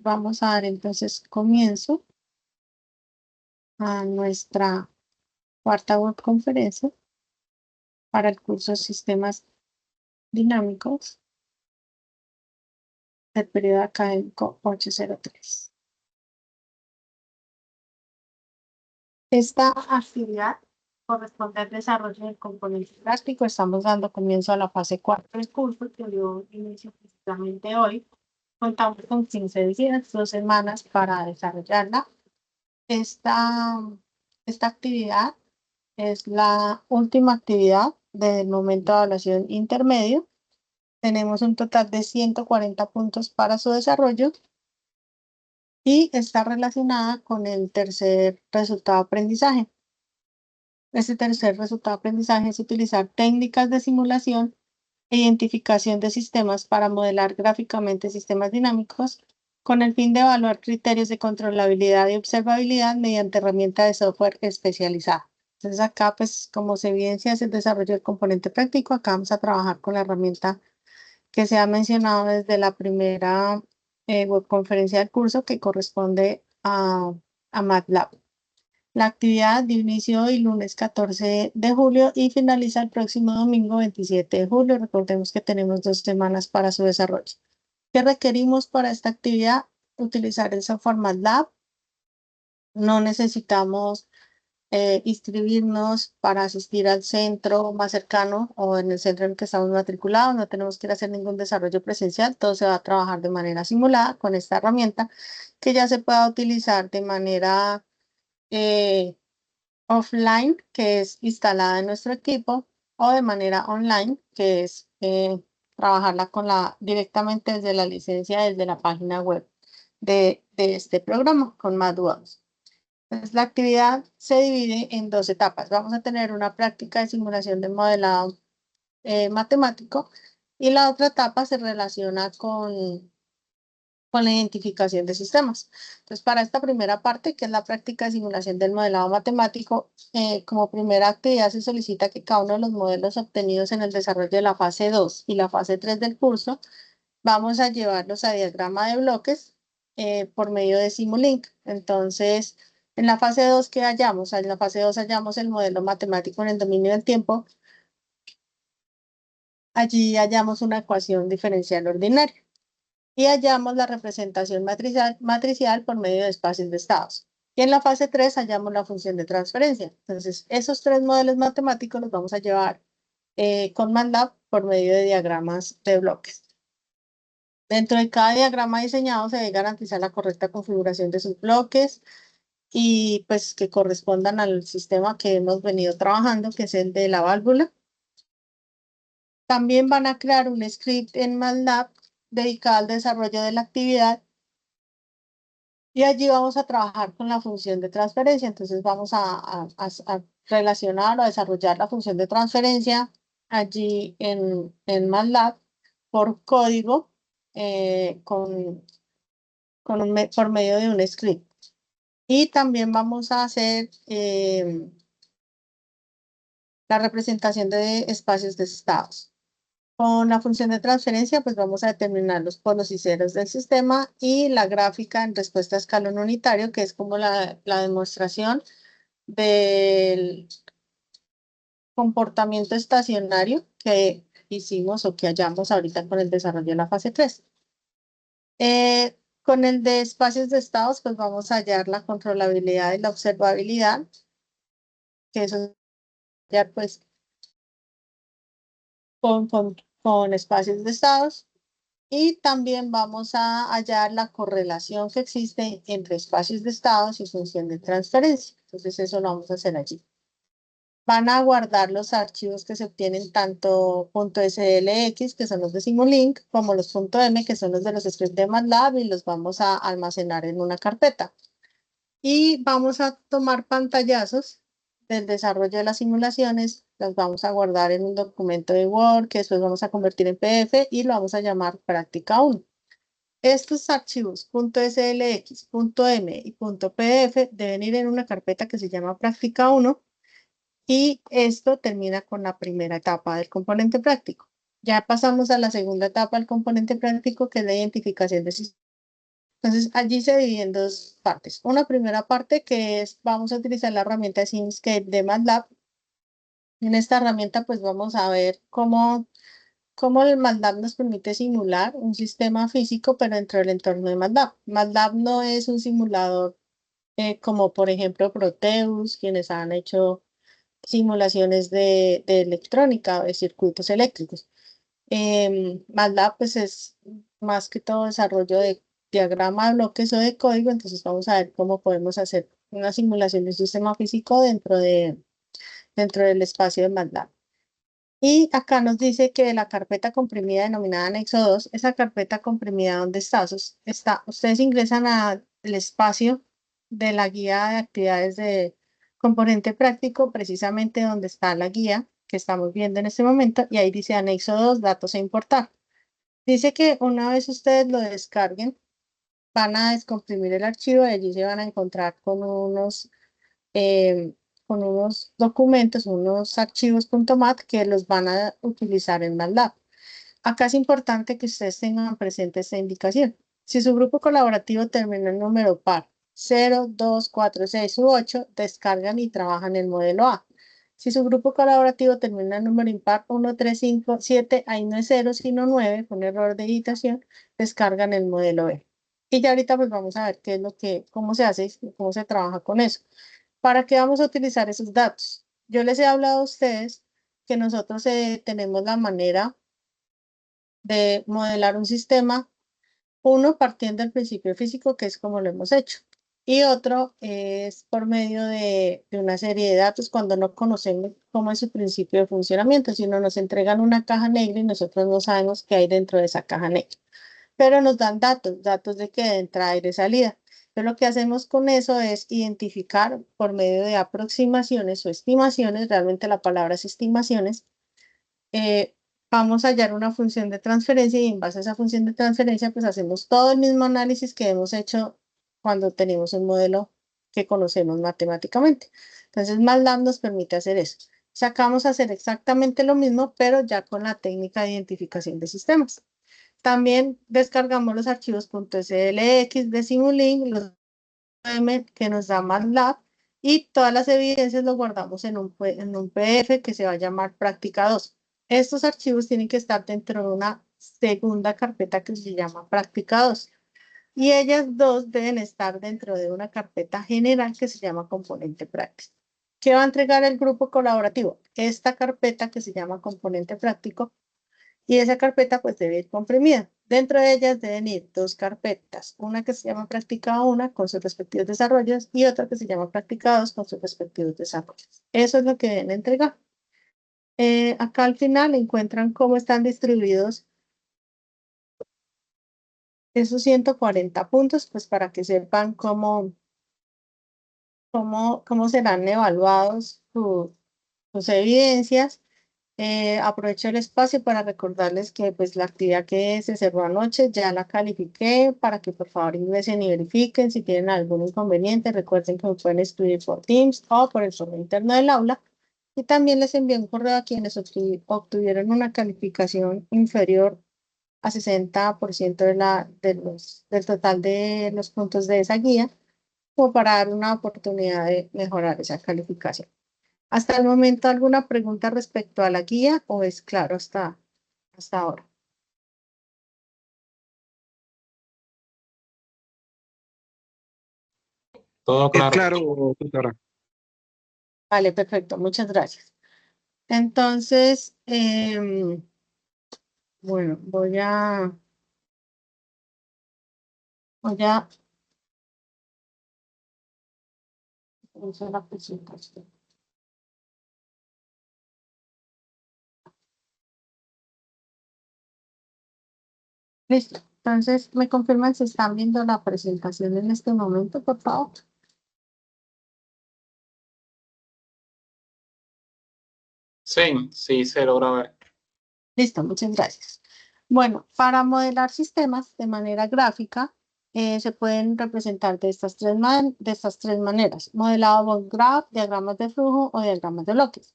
Vamos a dar entonces comienzo a nuestra cuarta webconferencia para el curso Sistemas Dinámicos del periodo académico 803. Esta actividad corresponde al desarrollo del componente práctico. Estamos dando comienzo a la fase 4 del curso que dio inicio precisamente hoy. Contamos con 15 días, 2 semanas para desarrollarla. Esta actividad es la última actividad del momento de evaluación intermedio. Tenemos un total de 140 puntos para su desarrollo y está relacionada con el tercer resultado de aprendizaje. Este tercer resultado de aprendizaje es utilizar técnicas de simulación e identificación de sistemas para modelar gráficamente sistemas dinámicos con el fin de evaluar criterios de controlabilidad y observabilidad mediante herramientas de software especializada. Entonces acá, pues, como se evidencia es el desarrollo del componente práctico, acá vamos a trabajar con la herramienta que se ha mencionado desde la primera webconferencia del curso que corresponde a MATLAB. La actividad dio inicio hoy lunes 14 de julio y finaliza el próximo domingo 27 de julio. Recordemos que tenemos 2 semanas para su desarrollo. ¿Qué requerimos para esta actividad? Utilizar el software MATLAB. No necesitamos inscribirnos para asistir al centro más cercano o en el centro en el que estamos matriculados. No tenemos que ir a hacer ningún desarrollo presencial. Todo se va a trabajar de manera simulada con esta herramienta que ya se pueda utilizar de manera offline, que es instalada en nuestro equipo, o de manera online, que es trabajarla directamente desde la licencia, desde la página web de este programa con MathWorks. Entonces, la actividad se divide en 2 etapas. Vamos a tener una práctica de simulación de modelado matemático y la otra etapa se relaciona con la identificación de sistemas. Entonces, para esta primera parte, que es la práctica de simulación del modelado matemático, como primera actividad se solicita que cada uno de los modelos obtenidos en el desarrollo de la fase 2 y la fase 3 del curso, vamos a llevarlos a diagrama de bloques por medio de Simulink. Entonces, en la fase 2 que hallamos, en la fase 2 hallamos el modelo matemático en el dominio del tiempo. Allí hallamos una ecuación diferencial ordinaria y hallamos la representación matricial por medio de espacios de estados. Y en la fase 3 hallamos la función de transferencia. Entonces, esos 3 modelos matemáticos los vamos a llevar con MATLAB por medio de diagramas de bloques. Dentro de cada diagrama diseñado se debe garantizar la correcta configuración de sus bloques y pues que correspondan al sistema que hemos venido trabajando, que es el de la válvula. También van a crear un script en MATLAB dedicado al desarrollo de la actividad y allí vamos a trabajar con la función de transferencia. Entonces vamos a relacionar o a desarrollar la función de transferencia allí en MATLAB por código por medio de un script. Y también vamos a hacer la representación de espacios de estados. Con la función de transferencia, pues vamos a determinar los polos y ceros del sistema y la gráfica en respuesta a escalón unitario, que es como la demostración del comportamiento estacionario que hicimos o que hallamos ahorita con el desarrollo de la fase 3. Con el de espacios de estados, pues vamos a hallar la controlabilidad y la observabilidad, que eso ya pues con espacios de estados. Y también vamos a hallar la correlación que existe entre espacios de estados y función de transferencia. Entonces eso lo vamos a hacer allí. Van a guardar los archivos que se obtienen tanto .slx, que son los de Simulink, como los .m, que son los de los scripts de MATLAB, y los vamos a almacenar en una carpeta. Y vamos a tomar pantallazos del desarrollo de las simulaciones, las vamos a guardar en un documento de Word, que después vamos a convertir en PDF y lo vamos a llamar práctica 1. Estos archivos .slx, .m y .pdf deben ir en una carpeta que se llama práctica 1 y esto termina con la primera etapa del componente práctico. Ya pasamos a la segunda etapa del componente práctico, que es la identificación de sistemas. Entonces, allí se divide en dos partes. Una primera parte que es, vamos a utilizar la herramienta Simscape de MATLAB. En esta herramienta, pues vamos a ver cómo el MATLAB nos permite simular un sistema físico, pero dentro del entorno de MATLAB. MATLAB no es un simulador como, por ejemplo, Proteus, quienes han hecho simulaciones de electrónica, de circuitos eléctricos. MATLAB pues es más que todo desarrollo de diagrama de bloques o de código, entonces vamos a ver cómo podemos hacer una simulación de un sistema físico dentro del espacio de MATLAB. Y acá nos dice que la carpeta comprimida denominada anexo 2, esa carpeta comprimida, ¿dónde está? Ustedes ingresan al espacio de la guía de actividades de componente práctico, precisamente donde está la guía que estamos viendo en este momento, y ahí dice anexo 2, datos a importar. Dice que una vez ustedes lo descarguen, van a descomprimir el archivo y allí se van a encontrar eh, con unos documentos, unos archivos .mat que los van a utilizar en MATLAB. Acá es importante que ustedes tengan presente esta indicación. Si su grupo colaborativo termina en número par 0, 2, 4, 6 u 8, descargan y trabajan el modelo A. Si su grupo colaborativo termina en número impar 1, 3, 5, 7, ahí no es 0, sino 9, con error de editación, descargan el modelo B. Y ya ahorita pues vamos a ver cómo se hace, cómo se trabaja con eso. ¿Para qué vamos a utilizar esos datos? Yo les he hablado a ustedes que nosotros tenemos la manera de modelar un sistema, uno partiendo del principio físico, que es como lo hemos hecho, y otro es por medio de una serie de datos cuando no conocemos cómo es su principio de funcionamiento, sino nos entregan una caja negra y nosotros no sabemos qué hay dentro de esa caja negra, pero nos dan datos de qué, de entrada y de salida. Pero lo que hacemos con eso es identificar por medio de aproximaciones o estimaciones, realmente la palabra es estimaciones, eh, vamos a hallar una función de transferencia y en base a esa función de transferencia pues hacemos todo el mismo análisis que hemos hecho cuando tenemos un modelo que conocemos matemáticamente. Entonces MATLAB nos permite hacer eso. Sacamos a hacer exactamente lo mismo, pero ya con la técnica de identificación de sistemas. También descargamos los archivos .slx de Simulink, los M que nos da MATLAB y todas las evidencias lo guardamos en un PDF que se va a llamar práctica 2. Estos archivos tienen que estar dentro de una segunda carpeta que se llama práctica 2 y ellas dos deben estar dentro de una carpeta general que se llama componente práctico. ¿Qué va a entregar el grupo colaborativo? Esta carpeta que se llama componente práctico y esa carpeta pues debe ir comprimida. Dentro de ellas deben ir dos carpetas, una que se llama práctica 1 con sus respectivos desarrollos y otra que se llama práctica 2 con sus respectivos desarrollos. Eso es lo que deben entregar. Acá al final encuentran cómo están distribuidos esos 140 puntos, pues para que sepan cómo serán evaluados sus evidencias. Aprovecho el espacio para recordarles que pues la actividad que se cerró anoche ya la califiqué para que por favor ingresen y verifiquen si tienen algún inconveniente. Recuerden que me pueden escribir por Teams o por el foro interno del aula. Y también les envié un correo a quienes obtuvieron una calificación inferior a 60% del total de los puntos de esa guía, como para dar una oportunidad de mejorar esa calificación. Hasta el momento, ¿alguna pregunta respecto a la guía o es claro hasta ahora? Todo Es claro. claro, tutora. Vale, perfecto, muchas gracias. Entonces, bueno, voy a hacer la presentación. Listo. Entonces, ¿me confirman si están viendo la presentación en este momento, por favor? Sí, sí, se logra ver. Listo, muchas gracias. Bueno, para modelar sistemas de manera gráfica, se pueden representar de estas tres maneras. Modelado Bond Graph, diagramas de flujo o diagramas de bloques.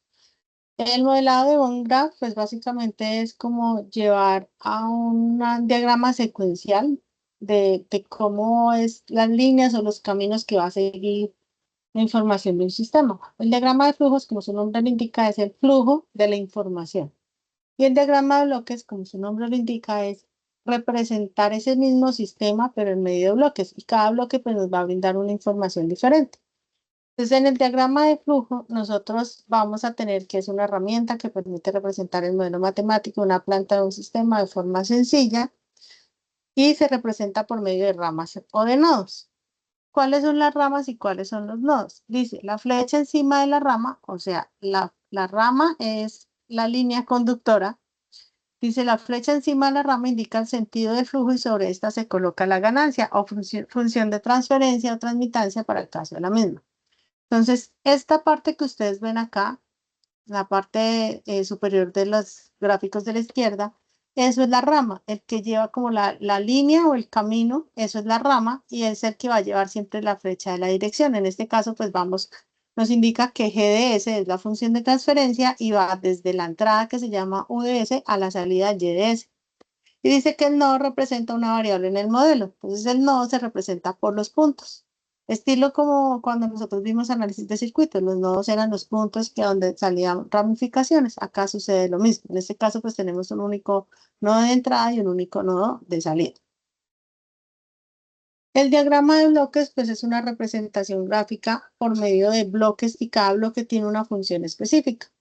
El modelado de Bond Graph, pues básicamente es como llevar a un diagrama secuencial de cómo es las líneas o los caminos que va a seguir la información de un sistema. El diagrama de flujos, como su nombre lo indica, es el flujo de la información. Y el diagrama de bloques, como su nombre lo indica, es representar ese mismo sistema, pero en medio de bloques. Y cada bloque pues, nos va a brindar una información diferente. Entonces, en el diagrama de flujo, nosotros vamos a tener que es una herramienta que permite representar el modelo matemático de una planta de un sistema de forma sencilla y se representa por medio de ramas o de nodos. ¿Cuáles son las ramas y cuáles son los nodos? Dice, la flecha encima de la rama, o sea, la rama es la línea conductora. Dice, la flecha encima de la rama indica el sentido del flujo y sobre esta se coloca la ganancia o función de transferencia o transmitancia para el caso de la misma. Entonces, esta parte que ustedes ven acá, la parte superior de los gráficos de la izquierda, eso es la rama, el que lleva como la línea o el camino, eso es la rama y es el que va a llevar siempre la flecha de la dirección. En este caso, pues vamos, nos indica que GDS es la función de transferencia y va desde la entrada que se llama UDS a la salida YDS. Y dice que el nodo representa una variable en el modelo. Entonces el nodo se representa por los puntos. Estilo como cuando nosotros vimos análisis de circuitos, los nodos eran los puntos que donde salían ramificaciones. Acá sucede lo mismo. En este caso, pues tenemos un único nodo de entrada y un único nodo de salida. El diagrama de bloques, pues es una representación gráfica por medio de bloques y cada bloque tiene una función específica.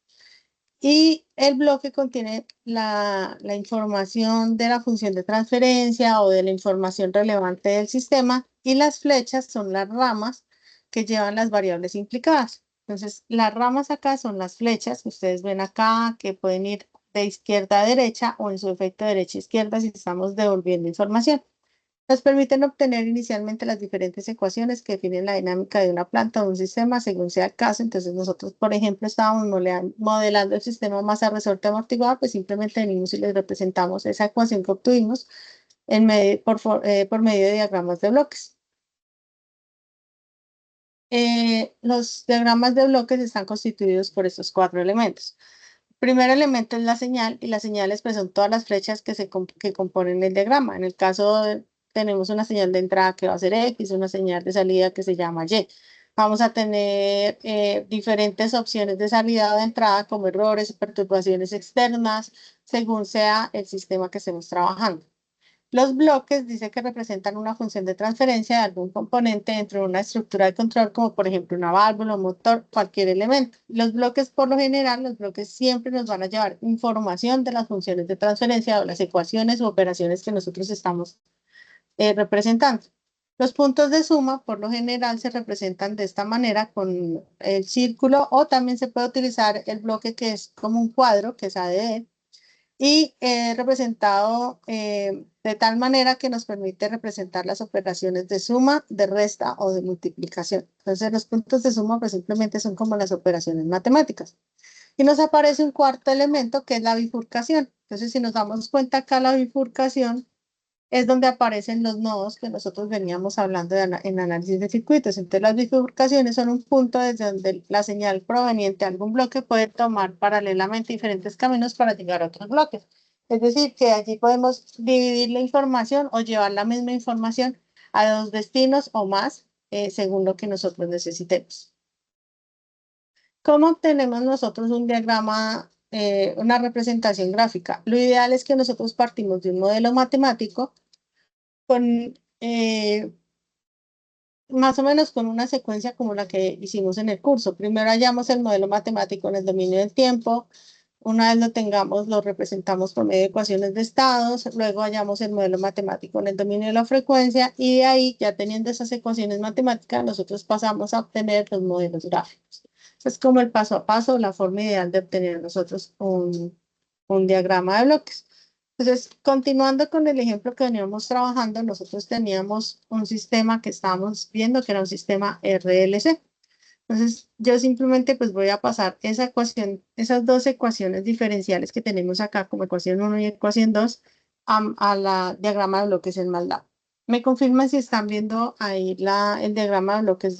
Y el bloque contiene la información de la función de transferencia o de la información relevante del sistema y las flechas son las ramas que llevan las variables implicadas. Entonces, las ramas acá son las flechas que ustedes ven acá, que pueden ir de izquierda a derecha o en su efecto derecha a izquierda si estamos devolviendo información. Nos permiten obtener inicialmente las diferentes ecuaciones que definen la dinámica de una planta o un sistema según sea el caso. Entonces nosotros, por ejemplo, estábamos modelando el sistema masa resorte amortiguada, pues simplemente venimos y les representamos esa ecuación que obtuvimos por medio de diagramas de bloques. Los diagramas de bloques están constituidos por estos 4 elementos. El primer elemento es la señal y las señales pues son todas las flechas que componen el diagrama. En el caso tenemos una señal de entrada que va a ser X, una señal de salida que se llama Y. Vamos a tener diferentes opciones de salida o de entrada como errores, perturbaciones externas, según sea el sistema que estemos trabajando. Los bloques dice que representan una función de transferencia de algún componente dentro de una estructura de control, como por ejemplo una válvula, un motor, cualquier elemento. Los bloques, por lo general, los bloques siempre nos van a llevar información de las funciones de transferencia o las ecuaciones u operaciones que nosotros estamos representando. Los puntos de suma, por lo general, se representan de esta manera con el círculo o también se puede utilizar el bloque que es como un cuadro, que es ADE, y representado de tal manera que nos permite representar las operaciones de suma, de resta o de multiplicación. Entonces los puntos de suma pues simplemente son como las operaciones matemáticas. Y nos aparece un cuarto elemento que es la bifurcación. Entonces si nos damos cuenta acá la bifurcación es donde aparecen los nodos que nosotros veníamos hablando en análisis de circuitos. Entonces, las bifurcaciones son un punto desde donde la señal proveniente de algún bloque puede tomar paralelamente diferentes caminos para llegar a otros bloques. Es decir, que allí podemos dividir la información o llevar la misma información a 2 destinos o más, según lo que nosotros necesitemos. ¿Cómo obtenemos nosotros un diagrama, una representación gráfica? Lo ideal es que nosotros partimos de un modelo matemático con más o menos con una secuencia como la que hicimos en el curso. Primero hallamos el modelo matemático en el dominio del tiempo. Una vez lo tengamos, lo representamos por medio de ecuaciones de estados. Luego hallamos el modelo matemático en el dominio de la frecuencia y de ahí, ya teniendo esas ecuaciones matemáticas, nosotros pasamos a obtener los modelos gráficos. Es como el paso a paso, la forma ideal de obtener nosotros un diagrama de bloques. Entonces, continuando con el ejemplo que veníamos trabajando, nosotros teníamos un sistema que estábamos viendo que era un sistema RLC. Entonces, yo simplemente pues voy a pasar esa ecuación, esas 2 ecuaciones diferenciales que tenemos acá como ecuación 1 y ecuación 2 a la diagrama de bloques en MATLAB. ¿Me confirman si están viendo ahí el diagrama de bloques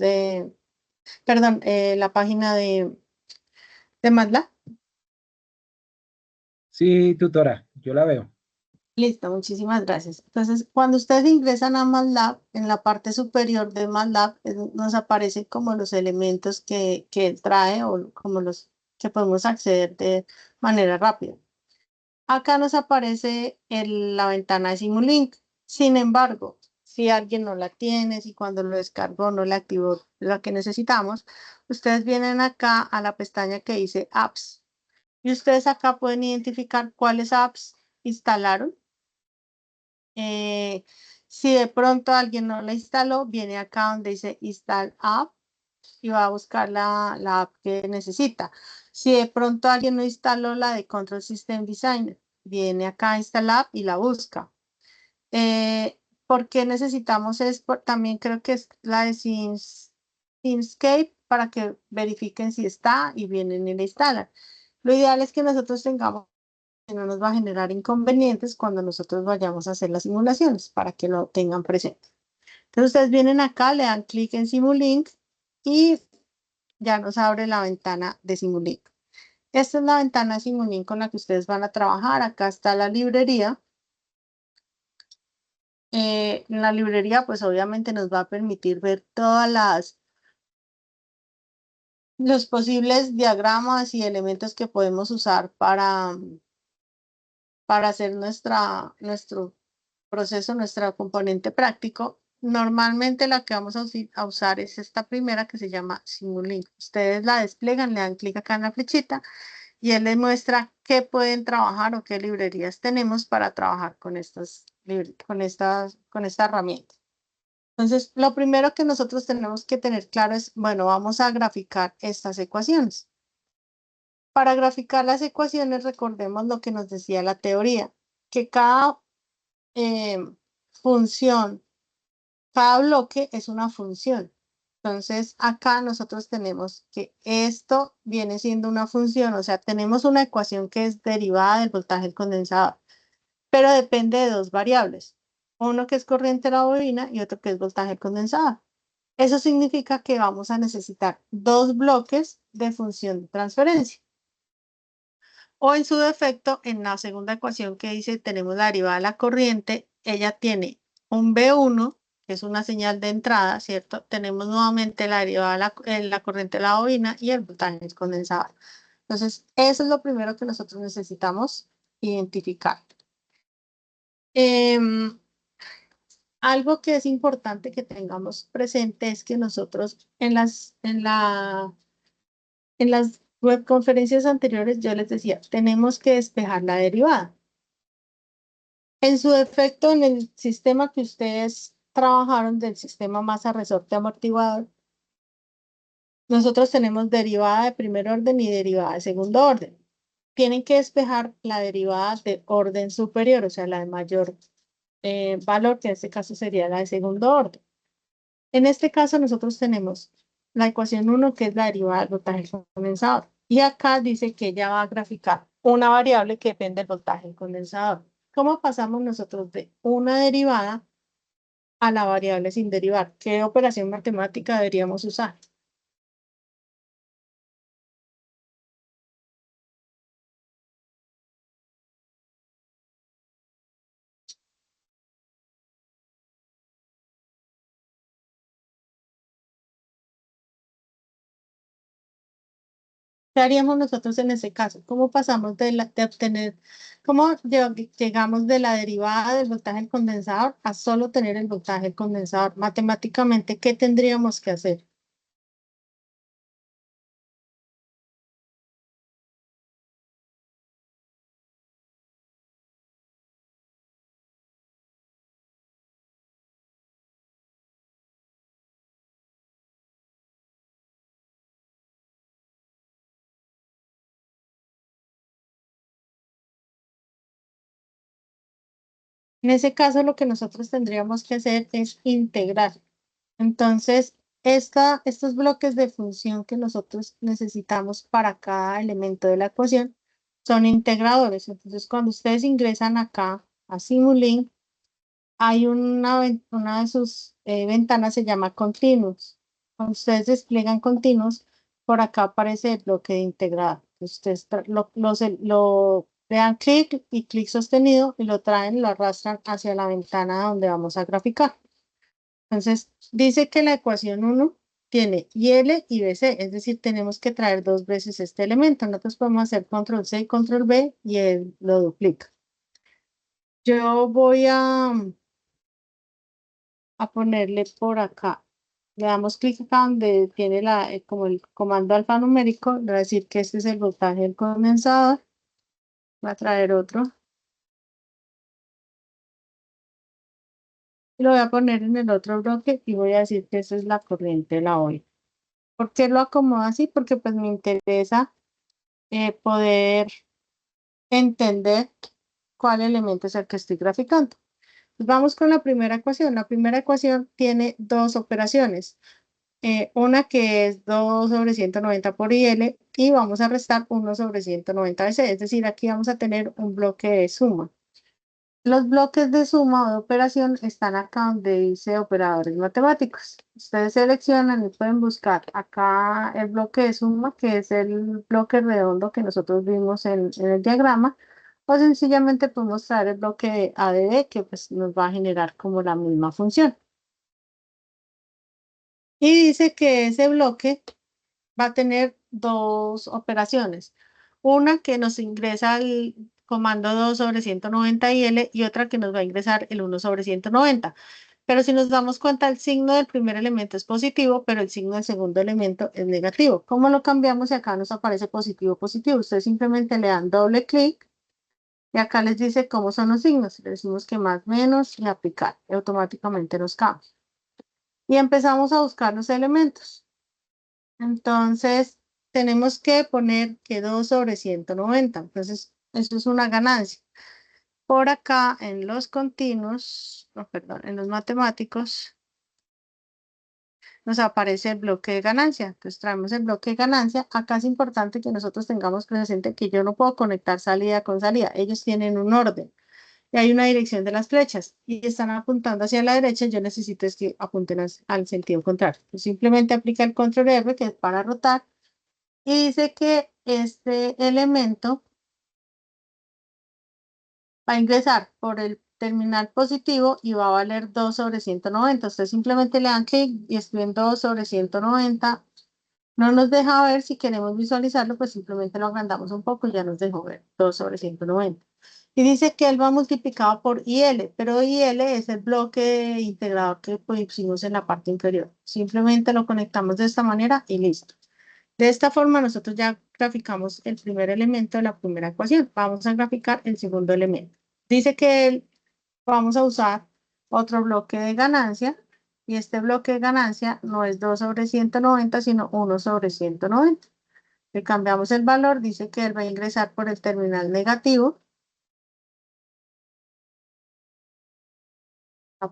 perdón, la página de MATLAB? Sí, tutora, yo la veo. Listo, muchísimas gracias. Entonces, cuando ustedes ingresan a MATLAB, en la parte superior de MATLAB nos aparecen como los elementos que trae o como los que podemos acceder de manera rápida. Acá nos aparece la ventana de Simulink. Sin embargo, si alguien no la tiene, si cuando lo descargó no le activó la que necesitamos, ustedes vienen acá a la pestaña que dice Apps. Y ustedes acá pueden identificar cuáles apps instalaron. Eh, si de pronto alguien no la instaló, viene acá donde dice Install App y va a buscar la app que necesita. Si de pronto alguien no instaló la de Control System Designer, viene acá a Install App y la busca. ¿Por qué necesitamos? También creo que es la de Simscape para que verifiquen si está y vienen y la instalan. Lo ideal es que nosotros tengamos que no nos va a generar inconvenientes cuando nosotros vayamos a hacer las simulaciones, para que lo tengan presente. Entonces ustedes vienen acá, le dan clic en Simulink y ya nos abre la ventana de Simulink. Esta es la ventana de Simulink con la que ustedes van a trabajar. Acá está la librería. En la librería, pues obviamente nos va a permitir ver todas los posibles diagramas y elementos que podemos usar para hacer nuestro proceso, nuestro componente práctico. Normalmente la que vamos a usar es esta primera que se llama Simulink. Ustedes la despliegan, le dan clic acá en la flechita y él les muestra qué pueden trabajar o qué librerías tenemos para trabajar con esta herramienta. Entonces, lo primero que nosotros tenemos que tener claro es, bueno, vamos a graficar estas ecuaciones. Para graficar las ecuaciones, recordemos lo que nos decía la teoría, que cada eh, función, cada bloque es una función. Entonces, acá nosotros tenemos que esto viene siendo una función, o sea, tenemos una ecuación que es derivada del voltaje del condensador, pero depende de dos variables, uno que es corriente de la bobina y otro que es voltaje del condensador. Eso significa que vamos a necesitar dos bloques de función de transferencia. O en su defecto, en la segunda ecuación que dice tenemos la derivada de la corriente, ella tiene un B1, que es una señal de entrada, ¿cierto? Tenemos nuevamente la derivada de la corriente de la bobina y el voltaje del condensador. Entonces, eso es lo primero que nosotros necesitamos identificar. Algo que es importante que tengamos presente es que nosotros en las webconferencias anteriores yo les decía, tenemos que despejar la derivada. En su defecto, en el sistema que ustedes trabajaron del sistema masa resorte amortiguador, nosotros tenemos derivada de primer orden y derivada de segundo orden. Tienen que despejar la derivada de orden superior, o sea, la de mayor valor, que en este caso sería la de segundo orden. En este caso, nosotros tenemos la ecuación 1, que es la derivada del voltaje del condensador. Y acá dice que ella va a graficar una variable que depende del voltaje del condensador. ¿Cómo pasamos nosotros de una derivada a la variable sin derivar? ¿Qué operación matemática deberíamos usar? ¿Qué haríamos nosotros en ese caso? ¿Cómo pasamos de obtener, cómo llegamos de la derivada del voltaje del condensador a solo tener el voltaje del condensador? Matemáticamente, ¿qué tendríamos que hacer? En ese caso, lo que nosotros tendríamos que hacer es integrar. Entonces, estos bloques de función que nosotros necesitamos para cada elemento de la ecuación son integradores. Entonces, cuando ustedes ingresan acá a Simulink, hay una de sus ventanas se llama Continuous. Cuando ustedes despliegan Continuous, por acá aparece el bloque de integrar. Ustedes lo Le dan clic y clic sostenido y lo traen, lo arrastran hacia la ventana donde vamos a graficar. Entonces, dice que la ecuación 1 tiene YL y BC, es decir, tenemos que traer dos veces este elemento. Nosotros podemos hacer control C y control V y él lo duplica. Yo voy a ponerle por acá. Le damos clic acá donde tiene como el comando alfanumérico. Le voy a decir que este es el voltaje del condensador. Voy a traer otro. Y lo voy a poner en el otro bloque y voy a decir que esa es la corriente de la olla. ¿Por qué lo acomodo así? Porque pues me interesa poder entender cuál elemento es el que estoy graficando. Pues vamos con la primera ecuación. La primera ecuación tiene dos operaciones. Una que es 2 sobre 190 por IL y vamos a restar 1 sobre 190 de C. Es decir, aquí vamos a tener un bloque de suma. Los bloques de suma o de operación están acá donde dice operadores matemáticos. Ustedes seleccionan y pueden buscar acá el bloque de suma, que es el bloque redondo que nosotros vimos en el diagrama, o sencillamente podemos traer el bloque de ADD, que pues nos va a generar como la misma función. Y dice que ese bloque va a tener dos operaciones. Una que nos ingresa el comando 2 sobre 190 IL y otra que nos va a ingresar el 1 sobre 190. Pero si nos damos cuenta, el signo del primer elemento es positivo, pero el signo del segundo elemento es negativo. ¿Cómo lo cambiamos? Y acá nos aparece positivo, positivo. Ustedes simplemente le dan doble clic y acá les dice cómo son los signos. Le decimos que más, menos y aplicar. Y automáticamente nos cambia. Y empezamos a buscar los elementos. Entonces, tenemos que poner que 2 sobre 190. Entonces, eso es una ganancia. Por acá, en los continuos, no, perdón, en los matemáticos, nos aparece el bloque de ganancia. Entonces, traemos el bloque de ganancia. Acá es importante que nosotros tengamos presente que yo no puedo conectar salida con salida. Ellos tienen un orden. Y hay una dirección de las flechas y están apuntando hacia la derecha. Yo necesito es que apunten al sentido contrario. Pues simplemente aplica el control R, que es para rotar. Y dice que este elemento va a ingresar por el terminal positivo y va a valer 2 sobre 190. Usted simplemente le dan clic y escriben 2 sobre 190. No nos deja ver si queremos visualizarlo, pues simplemente lo agrandamos un poco y ya nos dejó ver 2 sobre 190. Y dice que él va multiplicado por IL, pero IL es el bloque integrador que pusimos en la parte inferior. Simplemente lo conectamos de esta manera y listo. De esta forma, nosotros ya graficamos el primer elemento de la primera ecuación. Vamos a graficar el segundo elemento. Dice que vamos a usar otro bloque de ganancia, y este bloque de ganancia no es 2 sobre 190, sino 1 sobre 190. Le cambiamos el valor, dice que él va a ingresar por el terminal negativo,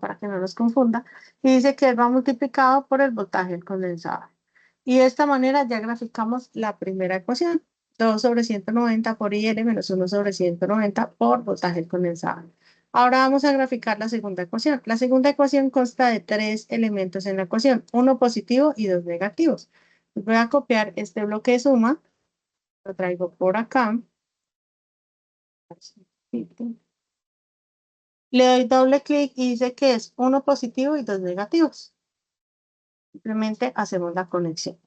para que no nos confunda, y dice que él va multiplicado por el voltaje del condensador. Y de esta manera ya graficamos la primera ecuación. 2 sobre 190 por IL menos 1 sobre 190 por voltaje del condensador. Ahora vamos a graficar la segunda ecuación. La segunda ecuación consta de tres elementos en la ecuación, uno positivo y dos negativos. Voy a copiar este bloque de suma, lo traigo por acá. Le doy doble clic y dice que es uno positivo y dos negativos. Simplemente hacemos la conexión.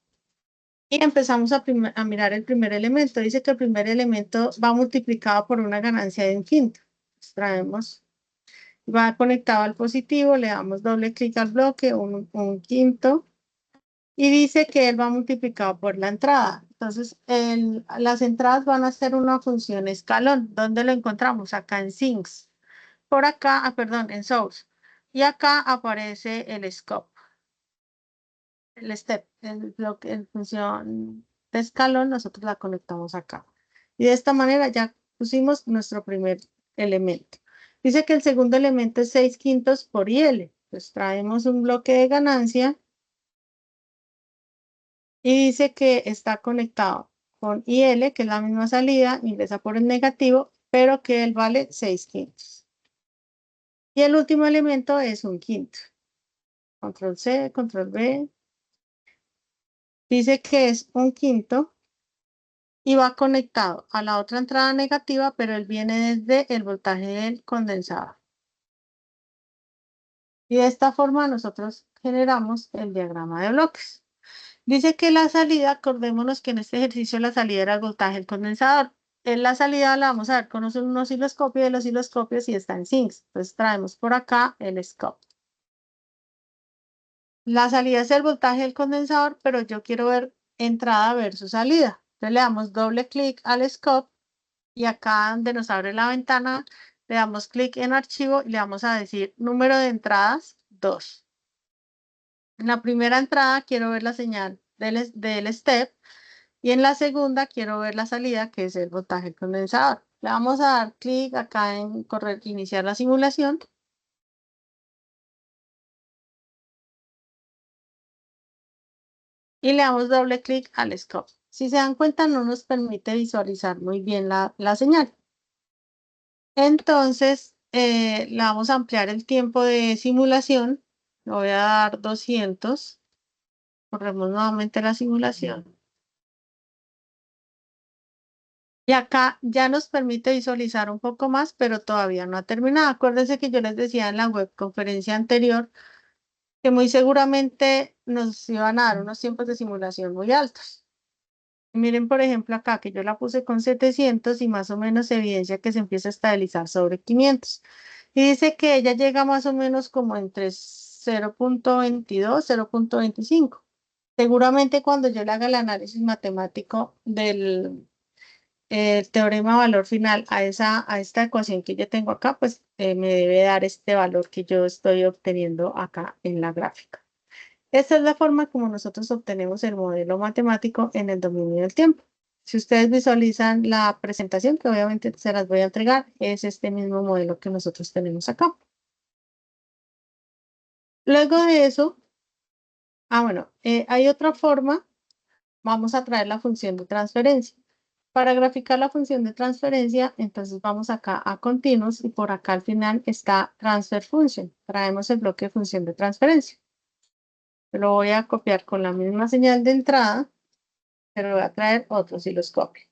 Y empezamos a mirar el primer elemento. Dice que el primer elemento va multiplicado por una ganancia de un quinto. Traemos, va conectado al positivo, le damos doble clic al bloque, un quinto, y dice que él va multiplicado por la entrada. Entonces, las entradas van a ser una función escalón. ¿Dónde lo encontramos? Acá en sinks. Por acá, perdón, en source. Y acá aparece el scope. El step, el bloque en función de escalón, nosotros la conectamos acá. Y de esta manera ya pusimos nuestro primer elemento. Dice que el segundo elemento es 6 quintos por IL. Pues traemos un bloque de ganancia y dice que está conectado con IL, que es la misma salida, ingresa por el negativo, pero que él vale 6 quintos. Y el último elemento es un quinto. Control C, control V. Dice que es un quinto y va conectado a la otra entrada negativa, pero él viene desde el voltaje del condensador. Y de esta forma nosotros generamos el diagrama de bloques. Dice que la salida, acordémonos que en este ejercicio la salida era el voltaje del condensador. En la salida la vamos a ver con un osciloscopio, y el osciloscopio sí está en sinks. Entonces traemos por acá el scope. La salida es el voltaje del condensador, pero yo quiero ver entrada versus salida. Entonces le damos doble clic al scope y acá donde nos abre la ventana, le damos clic en archivo y le vamos a decir número de entradas 2. En la primera entrada quiero ver la señal del step y en la segunda quiero ver la salida, que es el voltaje condensador. Le vamos a dar clic acá en iniciar la simulación. Y le damos doble clic al scope. Si se dan cuenta, no nos permite visualizar muy bien la señal. Entonces, le vamos a ampliar el tiempo de simulación. Le voy a dar 200. Corremos nuevamente la simulación. Y acá ya nos permite visualizar un poco más, pero todavía no ha terminado. Acuérdense que yo les decía en la webconferencia anterior que muy seguramente nos iban a dar unos tiempos de simulación muy altos. Miren, por ejemplo, acá que yo la puse con 700 y más o menos evidencia que se empieza a estabilizar sobre 500. Y dice que ella llega más o menos como entre 0.22, 0.25. Seguramente cuando yo le haga el análisis matemático del teorema valor final a esta ecuación que yo tengo acá, pues me debe dar este valor que yo estoy obteniendo acá en la gráfica. Esta es la forma como nosotros obtenemos el modelo matemático en el dominio del tiempo. Si ustedes visualizan la presentación, que obviamente se las voy a entregar, es este mismo modelo que nosotros tenemos acá. Luego de eso, bueno, hay otra forma. Vamos a traer la función de transferencia. Para graficar la función de transferencia, entonces vamos acá a Continuous y por acá al final está Transfer Function. Traemos el bloque de función de transferencia. Lo voy a copiar con la misma señal de entrada, pero voy a traer otro osciloscopio.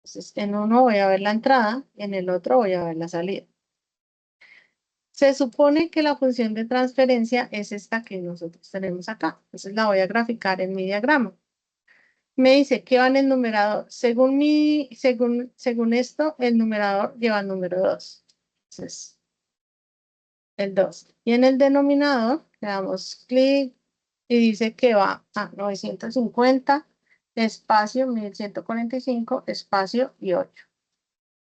Entonces, en uno voy a ver la entrada, en el otro voy a ver la salida. Se supone que la función de transferencia es esta que nosotros tenemos acá. Entonces la voy a graficar en mi diagrama. Me dice que va en el numerador. Según esto, el numerador lleva el número 2. Entonces, el 2. Y en el denominador le damos clic y dice que va a 950, espacio 1145, espacio y 8.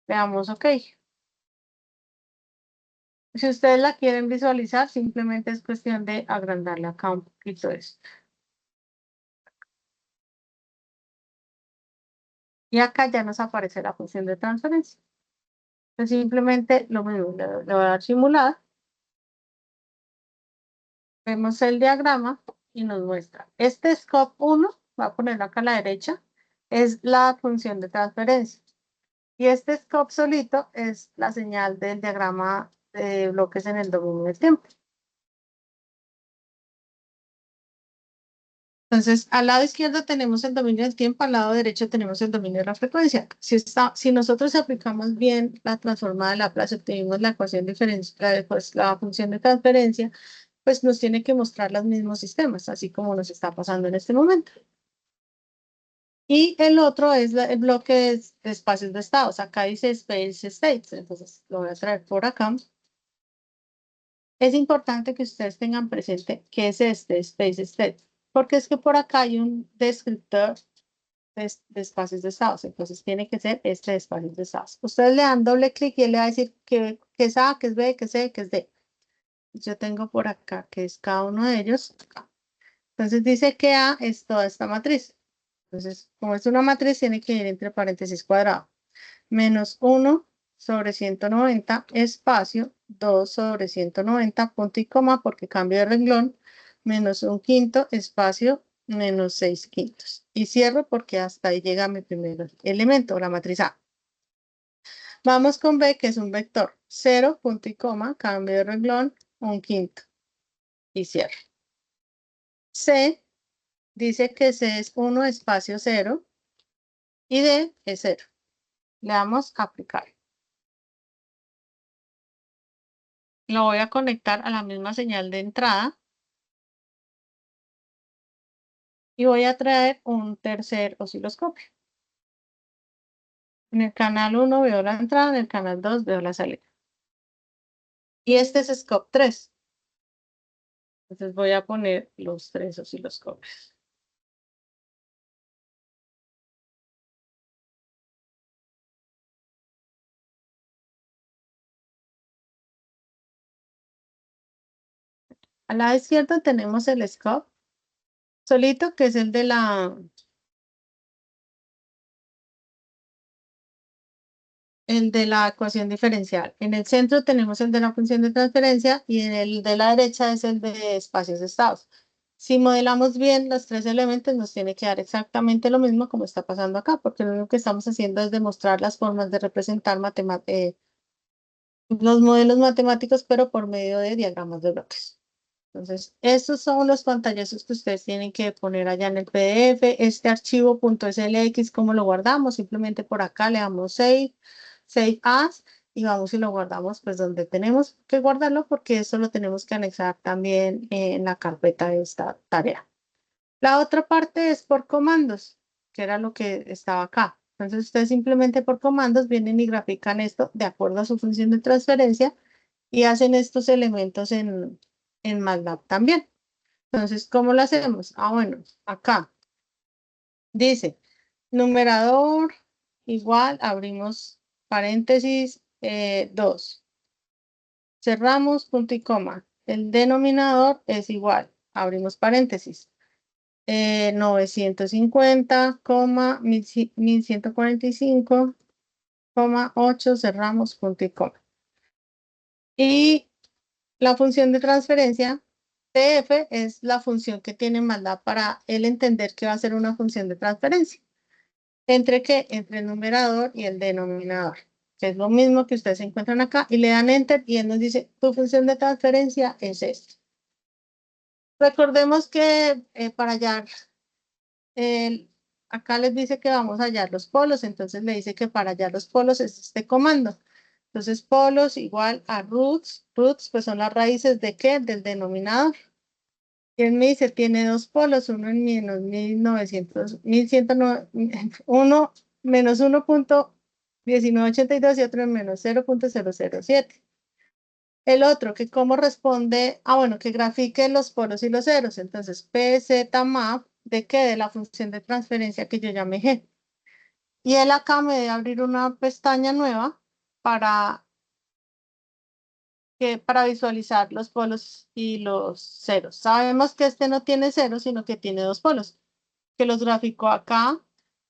Veamos OK. Si ustedes la quieren visualizar, simplemente es cuestión de agrandarle acá un poquito esto. Y acá ya nos aparece la función de transferencia. Entonces simplemente lo mismo, le voy a dar simular. Vemos el diagrama y nos muestra. Este scope 1, voy a ponerlo acá a la derecha, es la función de transferencia. Y este scope solito es la señal del diagrama de bloques en el dominio del tiempo. Entonces, al lado izquierdo tenemos el dominio del tiempo, al lado derecho tenemos el dominio de la frecuencia. Si nosotros aplicamos bien la transformada de Laplace, obtenemos la ecuación diferencial, pues, la función de transferencia, pues nos tiene que mostrar los mismos sistemas, así como nos está pasando en este momento. Y el otro es el bloque de espacios de estados. Acá dice Space States, entonces lo voy a traer por acá. Es importante que ustedes tengan presente qué es este Space State, porque es que por acá hay un descriptor de espacios de estados, entonces tiene que ser este de espacios de estados. Ustedes le dan doble clic y él le va a decir que es A, que es B, que es C, que es D. Yo tengo por acá que es cada uno de ellos. Entonces dice que A es toda esta matriz. Entonces, como es una matriz, tiene que ir entre paréntesis cuadrado. Menos 1 sobre 190, espacio, 2 sobre 190, punto y coma, porque cambio de renglón, menos un quinto, espacio, menos 6 quintos. Y cierro porque hasta ahí llega mi primer elemento, la matriz A. Vamos con B, que es un vector. 0, punto y coma, cambio de renglón, un quinto. Y cierro. C dice que C es 1, espacio 0. y D es 0. Le damos a aplicar. Lo voy a conectar a la misma señal de entrada. Y voy a traer un tercer osciloscopio. En el canal 1 veo la entrada, en el canal 2 veo la salida. Y este es scope 3. Entonces voy a poner los 3 osciloscopios. Al lado izquierdo tenemos el scope solito, que es el de la ecuación diferencial. En el centro tenemos el de la función de transferencia y en el de la derecha es el de espacios estados. Si modelamos bien los 3 elementos, nos tiene que dar exactamente lo mismo como está pasando acá, porque lo único que estamos haciendo es demostrar las formas de representar los modelos matemáticos, pero por medio de diagramas de bloques. Entonces, estos son los pantallazos que ustedes tienen que poner allá en el PDF. Este archivo .slx, ¿cómo lo guardamos? Simplemente por acá le damos Save As, y vamos y lo guardamos pues donde tenemos que guardarlo, porque eso lo tenemos que anexar también en la carpeta de esta tarea. La otra parte es por comandos, que era lo que estaba acá. Entonces, ustedes simplemente por comandos vienen y grafican esto de acuerdo a su función de transferencia y hacen estos elementos en MATLAB también. Entonces, ¿cómo lo hacemos? Ah, bueno, acá dice numerador igual, abrimos paréntesis 2. Cerramos punto y coma. El denominador es igual, abrimos paréntesis. 950, 1145, 8, cerramos punto y coma. Y la función de transferencia, TF, es la función que tiene MATLAB para él entender que va a ser una función de transferencia. ¿Entre qué? Entre el numerador y el denominador, que es lo mismo que ustedes encuentran acá, y le dan Enter y él nos dice, tu función de transferencia es esta. Recordemos que para hallar, acá les dice que vamos a hallar los polos, entonces le dice que para hallar los polos es este comando. Entonces, polos igual a roots. Roots, pues son las raíces de ¿qué? Del denominador. Y él me dice, tiene dos polos, uno en menos 1900, 1101, menos 1.1982 y otro en menos 0.007. El otro, que cómo responde, bueno, que grafique los polos y los ceros. Entonces, PZ-map, ¿de qué? De la función de transferencia que yo llamé G. Y él acá me debe abrir una pestaña nueva para visualizar los polos y los ceros. Sabemos que este no tiene ceros, sino que tiene dos polos, que los graficó acá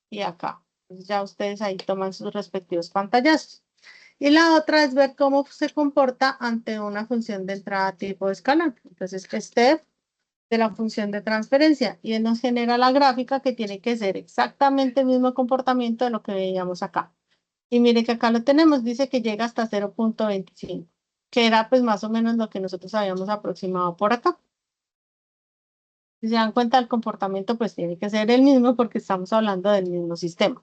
y acá. Entonces ya ustedes ahí toman sus respectivos pantallazos. Y la otra es ver cómo se comporta ante una función de entrada tipo escalar. Entonces, step de la función de transferencia, y él nos genera la gráfica que tiene que ser exactamente el mismo comportamiento de lo que veíamos acá. Y mire que acá lo tenemos, dice que llega hasta 0.25, que era pues más o menos lo que nosotros habíamos aproximado por acá. Si se dan cuenta, el comportamiento pues tiene que ser el mismo porque estamos hablando del mismo sistema.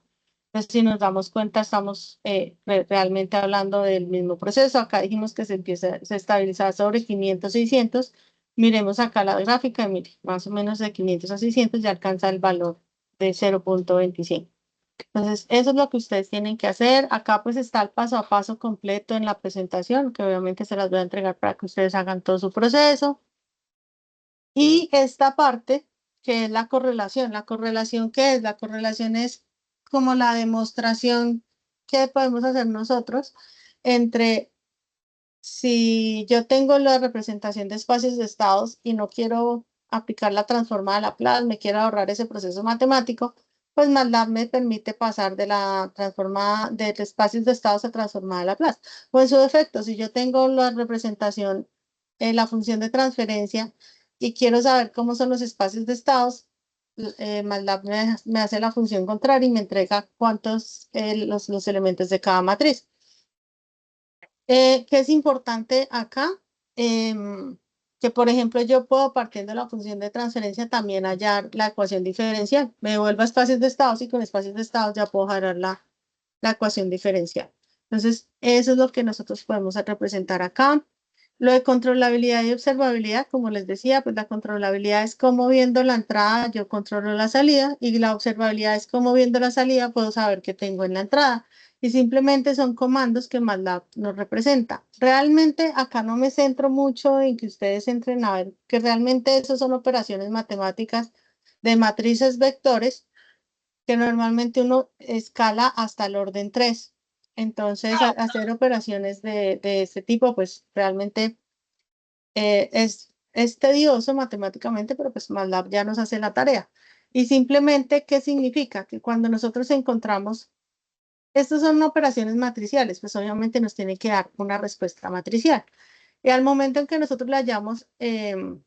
Entonces, si nos damos cuenta, estamos realmente hablando del mismo proceso. Acá dijimos que se estabiliza sobre 500, 600. Miremos acá la gráfica, y mire, más o menos de 500 a 600 ya alcanza el valor de 0.25. Entonces, eso es lo que ustedes tienen que hacer. Acá pues está el paso a paso completo en la presentación, que obviamente se las voy a entregar para que ustedes hagan todo su proceso. Y esta parte, que es la correlación. ¿La correlación qué es? La correlación es como la demostración que podemos hacer nosotros entre si yo tengo la representación de espacios de estados y no quiero aplicar la transformada de Laplace, me quiero ahorrar ese proceso matemático, pues MATLAB me permite pasar de la transformada de espacios de estados a transformada de Laplace. O en su defecto, si yo tengo la representación en la función de transferencia y quiero saber cómo son los espacios de estados, MATLAB me hace la función contraria y me entrega cuántos los elementos de cada matriz. ¿Qué es importante acá? que por ejemplo yo puedo, partiendo de la función de transferencia, también hallar la ecuación diferencial. Me vuelvo a espacios de estados y con espacios de estados ya puedo hallar la ecuación diferencial. Entonces, eso es lo que nosotros podemos representar acá. Lo de controlabilidad y observabilidad, como les decía, pues la controlabilidad es como viendo la entrada, yo controlo la salida, y la observabilidad es como viendo la salida, puedo saber qué tengo en la entrada. Y simplemente son comandos que MATLAB nos representa. Realmente acá no me centro mucho en que ustedes entren a ver que realmente eso son operaciones matemáticas de matrices vectores, que normalmente uno escala hasta el orden 3. Entonces, hacer operaciones de este tipo, pues realmente es tedioso matemáticamente, pero pues MATLAB ya nos hace la tarea. Y simplemente, ¿qué significa? Que cuando nosotros encontramos, estas son operaciones matriciales, pues obviamente nos tiene que dar una respuesta matricial. Y al momento en que nosotros le hallamos el,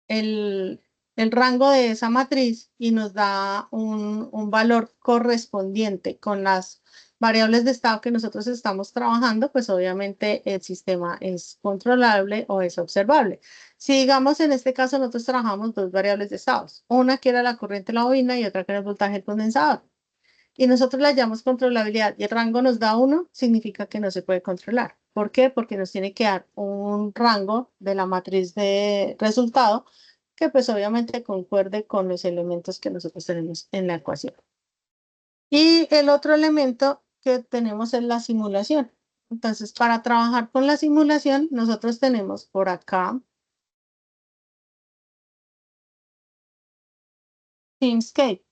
el rango de esa matriz y nos da un valor correspondiente con las variables de estado que nosotros estamos trabajando, pues obviamente el sistema es controlable o es observable. Si digamos en este caso nosotros trabajamos dos variables de estados, una que era la corriente de la bobina y otra que era el voltaje del condensador, y nosotros le hallamos controlabilidad y el rango nos da 1, significa que no se puede controlar. ¿Por qué? Porque nos tiene que dar un rango de la matriz de resultado que pues obviamente concuerde con los elementos que nosotros tenemos en la ecuación. Y el otro elemento que tenemos es la simulación. Entonces, para trabajar con la simulación, nosotros tenemos por acá Simscape.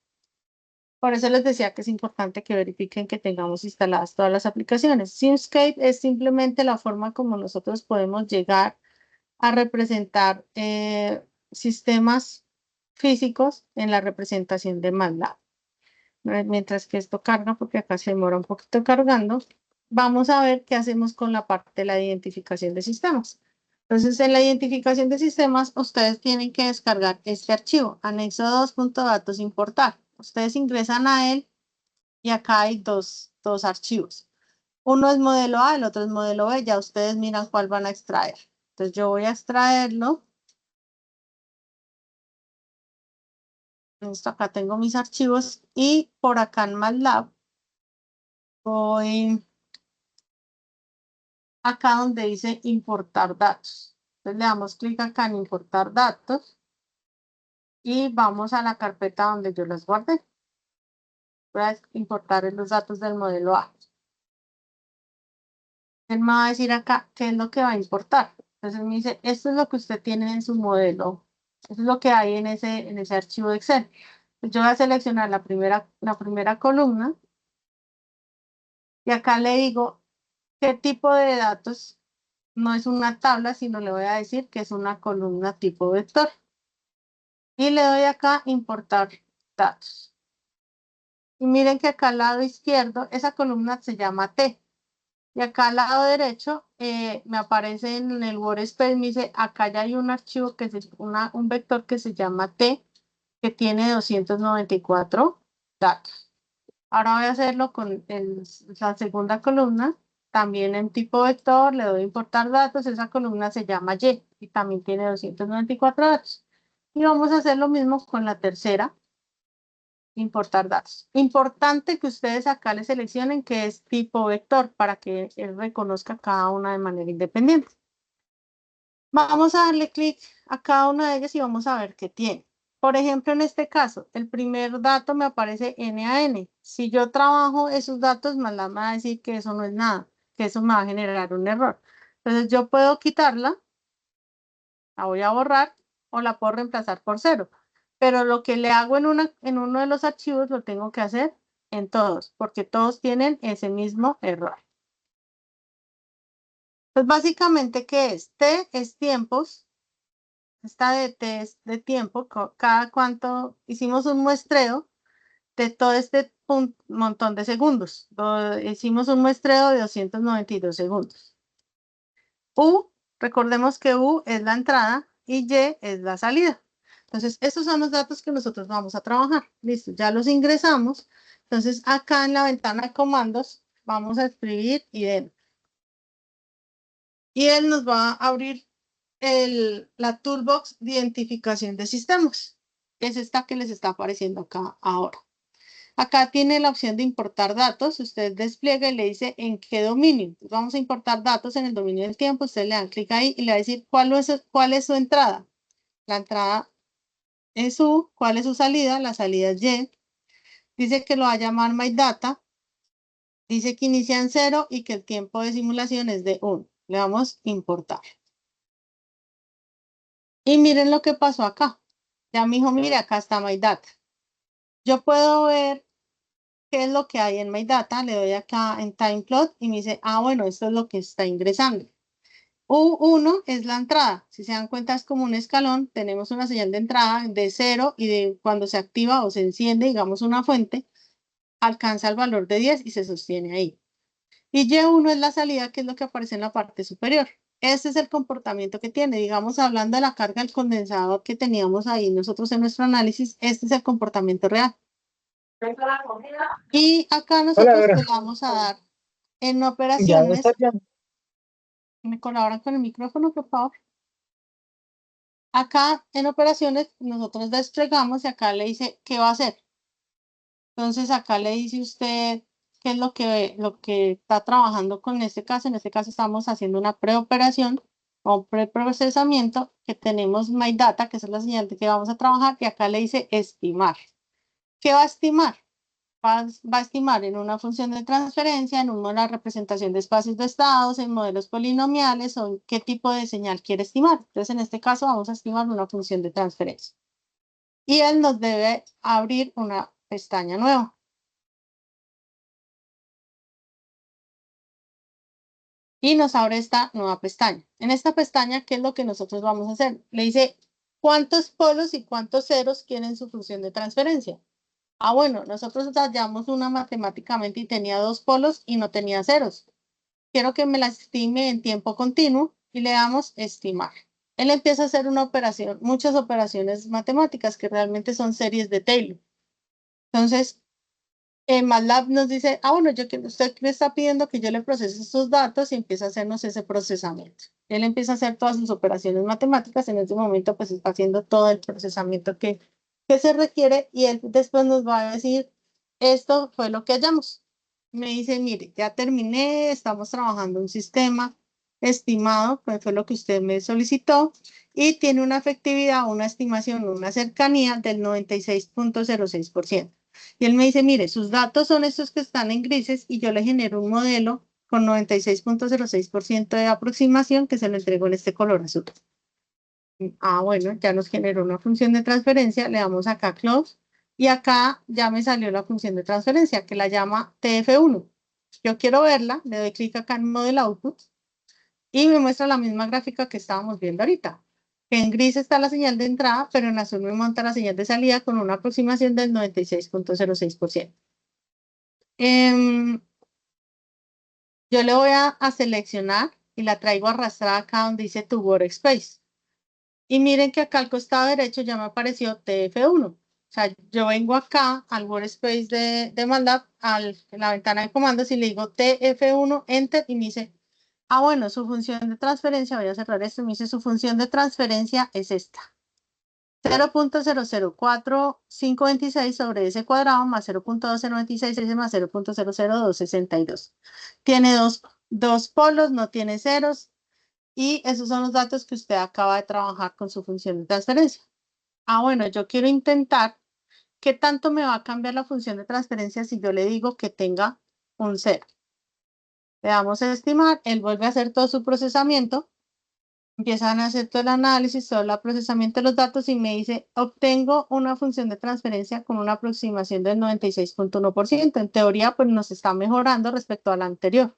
Por eso les decía que es importante que verifiquen que tengamos instaladas todas las aplicaciones. Simscape es simplemente la forma como nosotros podemos llegar a representar sistemas físicos en la representación de MATLAB. Mientras que esto carga, porque acá se demora un poquito cargando, vamos a ver qué hacemos con la parte de la identificación de sistemas. Entonces, en la identificación de sistemas, ustedes tienen que descargar este archivo, anexo 2.datos importar. Ustedes ingresan a él y acá hay dos archivos. Uno es modelo A, el otro es modelo B. Ya ustedes miran cuál van a extraer. Entonces, yo voy a extraerlo. Listo, acá tengo mis archivos y por acá en MATLAB voy acá donde dice importar datos. Entonces le damos clic acá en importar datos y vamos a la carpeta donde yo los guardé. Voy a importar los datos del modelo A. Él me va a decir acá qué es lo que va a importar. Entonces me dice, esto es lo que usted tiene en su modelo. Esto es lo que hay en ese archivo de Excel. Yo voy a seleccionar la primera columna y acá le digo qué tipo de datos. No es una tabla, sino le voy a decir que es una columna tipo vector. Y le doy acá importar datos. Y miren que acá al lado izquierdo, esa columna se llama T. Y acá al lado derecho me aparece en el Workspace, me dice, acá ya hay un archivo que es un vector que se llama T, que tiene 294 datos. Ahora voy a hacerlo con la segunda columna, también en tipo vector, le doy importar datos, esa columna se llama y también tiene 294 datos. Y vamos a hacer lo mismo con la tercera, importar datos. Importante que ustedes acá le seleccionen que es tipo vector para que él reconozca cada una de manera independiente. Vamos a darle clic a cada una de ellas y vamos a ver qué tiene. Por ejemplo, en este caso, el primer dato me aparece N a N. Si yo trabajo esos datos, MATLAB me va a decir que eso no es nada, que eso me va a generar un error. Entonces yo puedo quitarla, la voy a borrar o la puedo reemplazar por 0. Pero lo que le hago en uno de los archivos lo tengo que hacer en todos, porque todos tienen ese mismo error. Pues básicamente, ¿qué es? T es tiempos. Esta de T es de tiempo. Cada cuánto hicimos un muestreo de todo este montón de segundos. Hicimos un muestreo de 292 segundos. U, recordemos que U es la entrada y Y es la salida. Entonces, estos son los datos que nosotros vamos a trabajar. Listo, ya los ingresamos. Entonces, acá en la ventana de comandos, vamos a escribir ident. Y él nos va a abrir la toolbox de identificación de sistemas. Es esta que les está apareciendo acá ahora. Acá tiene la opción de importar datos. Usted despliega y le dice en qué dominio. Vamos a importar datos en el dominio del tiempo. Usted le da clic ahí y le va a decir cuál es su entrada. La entrada es U. ¿Cuál es su salida? La salida es Y. Dice que lo va a llamar MyData. Dice que inicia en 0 y que el tiempo de simulación es de 1. Le damos importar. Y miren lo que pasó acá. Ya me dijo, mire, acá está MyData. Yo puedo ver qué es lo que hay en MyData. Le doy acá en TimePlot y me dice, bueno, esto es lo que está ingresando. U1 es la entrada. Si se dan cuenta, es como un escalón. Tenemos una señal de entrada de 0 y de cuando se activa o se enciende, digamos, una fuente, alcanza el valor de 10 y se sostiene ahí. Y Y1 es la salida, que es lo que aparece en la parte superior. Ese es el comportamiento que tiene. Digamos, hablando de la carga del condensador que teníamos ahí nosotros en nuestro análisis, este es el comportamiento real. Y acá nosotros le vamos a dar en operaciones. ¿Me colaboran con el micrófono, por favor? Acá en operaciones nosotros desplegamos y acá le dice qué va a hacer. Entonces acá le dice usted qué es lo que está trabajando con este caso. En este caso estamos haciendo una preoperación o un preprocesamiento que tenemos MyData, que es la señal de que vamos a trabajar, y acá le dice estimar. ¿Qué va a estimar? Va a estimar en una función de transferencia, en una representación de espacios de estados, en modelos polinomiales o en qué tipo de señal quiere estimar. Entonces, en este caso vamos a estimar una función de transferencia. Y él nos debe abrir una pestaña nueva. Y nos abre esta nueva pestaña. En esta pestaña, ¿qué es lo que nosotros vamos a hacer? Le dice cuántos polos y cuántos ceros quieren su función de transferencia. Bueno, nosotros hallamos una matemáticamente y tenía 2 polos y no tenía ceros. Quiero que me la estime en tiempo continuo y le damos estimar. Él empieza a hacer una operación, muchas operaciones matemáticas que realmente son series de Taylor. Entonces, MATLAB nos dice, bueno, usted me está pidiendo que yo le procese estos datos y empieza a hacernos ese procesamiento. Él empieza a hacer todas sus operaciones matemáticas. En este momento, pues está haciendo todo el procesamiento que se requiere y él después nos va a decir, esto fue lo que hallamos. Me dice, mire, ya terminé, estamos trabajando un sistema estimado, pues fue lo que usted me solicitó, y tiene una efectividad, una estimación, una cercanía del 96.06%. Y él me dice, mire, sus datos son estos que están en grises y yo le genero un modelo con 96.06% de aproximación que se lo entrego en este color azul. Bueno, ya nos generó una función de transferencia, le damos acá close y acá ya me salió la función de transferencia que la llama TF1. Yo quiero verla, le doy clic acá en Model Output y me muestra la misma gráfica que estábamos viendo ahorita. En gris está la señal de entrada, pero en azul me monta la señal de salida con una aproximación del 96.06%. Yo le voy a seleccionar y la traigo arrastrada acá donde dice tu workspace. Y miren que acá al costado derecho ya me apareció TF1. O sea, yo vengo acá al workspace de MATLAB, en la ventana de comandos y le digo TF1, Enter, y me dice, bueno, su función de transferencia, voy a cerrar esto, me dice su función de transferencia es esta. 0.004526 sobre S cuadrado más 0.2096 más 0.00262. Tiene dos polos, no tiene ceros, y esos son los datos que usted acaba de trabajar con su función de transferencia. Bueno, yo quiero intentar qué tanto me va a cambiar la función de transferencia si yo le digo que tenga un 0. Le damos a estimar, él vuelve a hacer todo su procesamiento, empiezan a hacer todo el análisis, todo el procesamiento de los datos y me dice, obtengo una función de transferencia con una aproximación del 96.1%. En teoría, pues nos está mejorando respecto a la anterior.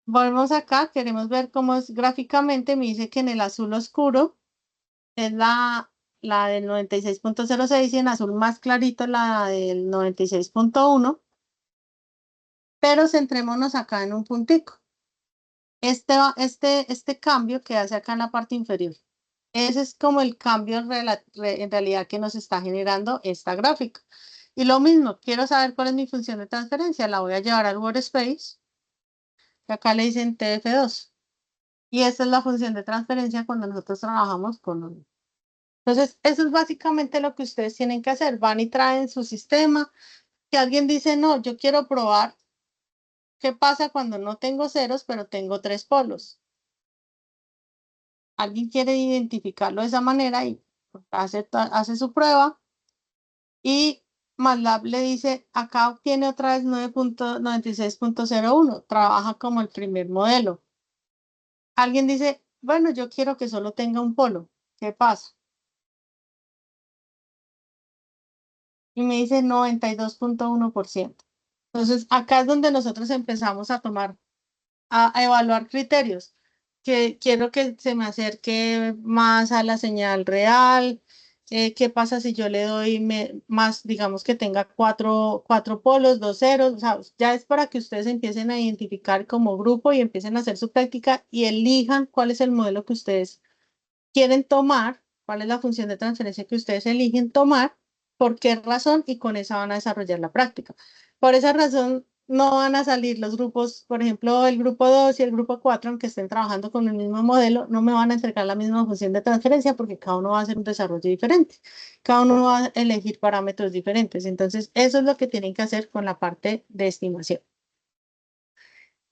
Volvemos acá, queremos ver cómo es gráficamente. Me dice que en el azul oscuro es la del 96.06 y en azul más clarito la del 96.1. Pero centrémonos acá en un puntico. Este cambio que hace acá en la parte inferior. Ese es como el cambio en realidad que nos está generando esta gráfica. Y lo mismo, quiero saber cuál es mi función de transferencia. La voy a llevar al workspace. Y acá le dicen TF2. Y esa es la función de transferencia cuando nosotros trabajamos con un. Entonces, eso es básicamente lo que ustedes tienen que hacer. Van y traen su sistema. Que alguien dice, no, yo quiero probar qué pasa cuando no tengo ceros, pero tengo 3 polos. Alguien quiere identificarlo de esa manera y hace su prueba y MATLAB le dice, acá obtiene otra vez 9.96.01, trabaja como el primer modelo. Alguien dice, bueno, yo quiero que solo tenga un polo. ¿Qué pasa? Y me dice 92.1%. Entonces, acá es donde nosotros empezamos a evaluar criterios, que quiero que se me acerque más a la señal real. ¿Qué pasa si yo le doy más, digamos que tenga cuatro polos, 2 ceros? O sea, ya es para que ustedes empiecen a identificar como grupo y empiecen a hacer su práctica y elijan cuál es el modelo que ustedes quieren tomar, cuál es la función de transferencia que ustedes eligen tomar, por qué razón y con esa van a desarrollar la práctica. Por esa razón no van a salir los grupos, por ejemplo, el grupo 2 y el grupo 4, aunque estén trabajando con el mismo modelo, no me van a entregar la misma función de transferencia porque cada uno va a hacer un desarrollo diferente. Cada uno va a elegir parámetros diferentes. Entonces, eso es lo que tienen que hacer con la parte de estimación.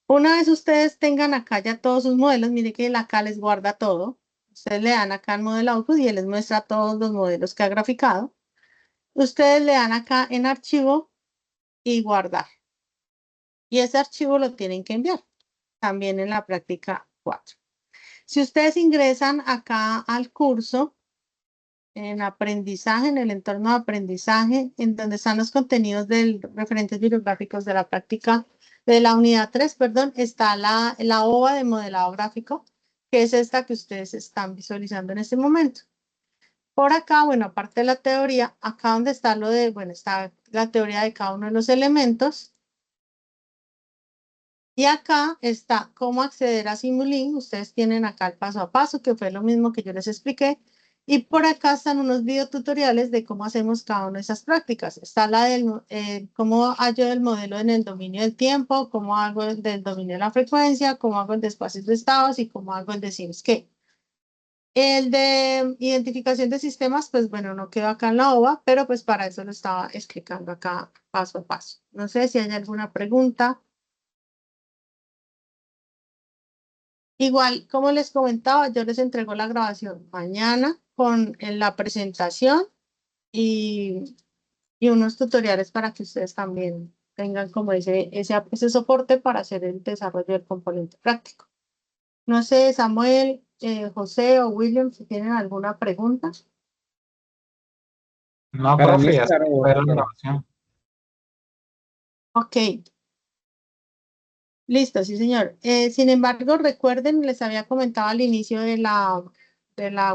Una vez ustedes tengan acá ya todos sus modelos, mire que él acá les guarda todo. Ustedes le dan acá el modelo output y él les muestra todos los modelos que ha graficado. Ustedes le dan acá en archivo y guardar. Y ese archivo lo tienen que enviar también en la práctica 4. Si ustedes ingresan acá al curso, en aprendizaje, en el entorno de aprendizaje, en donde están los contenidos de referentes bibliográficos de la práctica de la unidad 3, perdón, está la hoja de modelado gráfico, que es esta que ustedes están visualizando en este momento. Por acá, bueno, aparte de la teoría, acá donde está bueno, está la teoría de cada uno de los elementos. Y acá está cómo acceder a Simulink. Ustedes tienen acá el paso a paso, que fue lo mismo que yo les expliqué. Y por acá están unos videotutoriales de cómo hacemos cada una de esas prácticas. Está la del cómo hallo el modelo en el dominio del tiempo, cómo hago el del dominio de la frecuencia, cómo hago el de espacios de estados y cómo hago el de SimScape. El de identificación de sistemas, pues bueno, no quedó acá en la OVA, pero pues para eso lo estaba explicando acá paso a paso. No sé si hay alguna pregunta. Igual, como les comentaba, yo les entrego la grabación mañana con la presentación y, y unos tutoriales para que ustedes también tengan como ese soporte para hacer el desarrollo del componente práctico. No sé, Samuel, José o William, si tienen alguna pregunta. No, Para mí profe, es ya se claro, espera la doctora. grabación. Ok, listo, sí, señor. Sin embargo, recuerden, les había comentado al inicio de la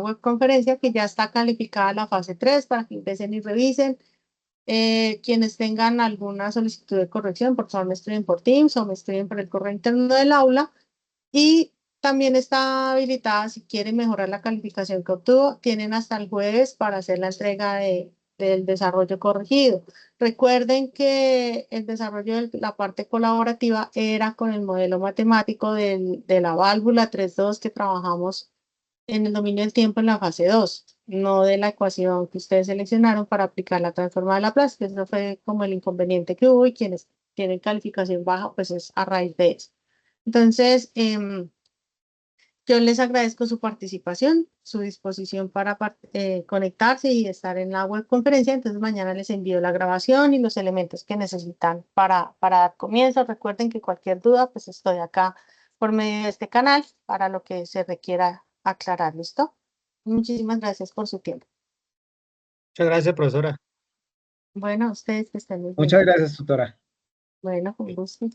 webconferencia que ya está calificada la fase 3 para que empiecen y revisen. Quienes tengan alguna solicitud de corrección, por favor, me escriben por Teams o me escriben por el correo interno del aula. Y también está habilitada, si quieren mejorar la calificación que obtuvo, tienen hasta el jueves para hacer la entrega del desarrollo corregido. Recuerden que el desarrollo de la parte colaborativa era con el modelo matemático de la válvula 3.2 que trabajamos en el dominio del tiempo en la fase 2, no de la ecuación que ustedes seleccionaron para aplicar la transforma de Laplace, que eso fue como el inconveniente que hubo y quienes tienen calificación baja, pues es a raíz de eso. Entonces, yo les agradezco su participación, su disposición para conectarse y estar en la webconferencia. Entonces, mañana les envío la grabación y los elementos que necesitan para dar comienzo. Recuerden que cualquier duda, pues estoy acá por medio de este canal para lo que se requiera aclarar. ¿Listo? Muchísimas gracias por su tiempo. Muchas gracias, profesora. Bueno, a ustedes que estén muy bien. Muchas gracias, tutora. Bueno, con gusto.